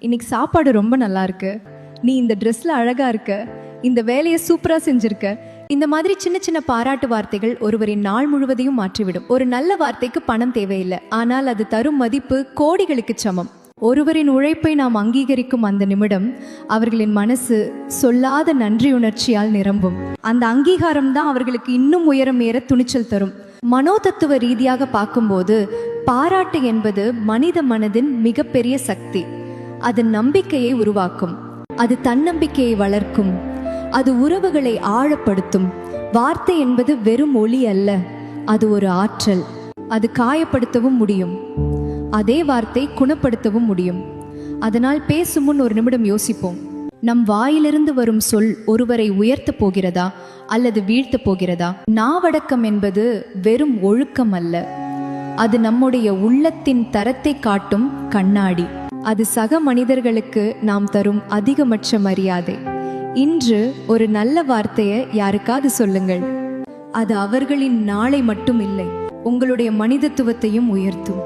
இன்னைக்கு சாப்பாடு ரொம்ப நல்லா இருக்கு, நீ இந்த ட்ரெஸ்ல அழகா இருக்க, இந்த வேலையை சூப்பரா செஞ்சிருக்க. இந்த மாதிரி சின்ன சின்ன பாராட்டு வார்த்தைகள் ஒருவரின் நாள் முழுவதையும் மாற்றிவிடும். ஒரு நல்ல வார்த்தைக்கு பணம் தேவையில்லை, ஆனால் அது தரும் மதிப்பு கோடிகளுக்கு சமம். ஒருவரின் உழைப்பை நாம் அங்கீகரிக்கும் அந்த நிமிடம் அவர்களின் மனசு சொல்லாத நன்றியுணர்ச்சியால் நிரம்பும். அந்த அங்கீகாரம் தான் அவர்களுக்கு இன்னும் உயரம் ஏற துணிச்சல் தரும். மனோதத்துவ ரீதியாக பார்க்கும்போது பாராட்டு என்பது மனித மனதின் மிகப்பெரிய சக்தி. அது நம்பிக்கையை உருவாக்கும், அது தன்னம்பிக்கையை வளர்க்கும், அது உறவுகளை ஆழப்படுத்தும். வார்த்தை என்பது வெறும் ஒலி அல்ல, அது ஒரு ஆற்றல். அது காயப்படுத்தவும் முடியும், அதே வார்த்தை குணப்படுத்தவும் முடியும். அதனால் பேசும் முன் ஒரு நிமிடம் யோசிப்போம். நம் வாயிலிருந்து வரும் சொல் ஒருவரை உயர்த்த போகிறதா அல்லது வீழ்த்த போகிறதா? நாவடக்கம் என்பது வெறும் ஒழுக்கம் அல்ல, அது நம்முடைய உள்ளத்தின் தரத்தை காட்டும் கண்ணாடி. அது சக மனிதர்களுக்கு நாம் தரும் அதிகபட்ச மரியாதை. இன்று ஒரு நல்ல வார்த்தையை யாருக்காவது சொல்லுங்கள். அது அவர்களின் நாளை மட்டும் இல்லை, உங்களுடைய மனிதத்துவத்தையும் உயர்த்தும்.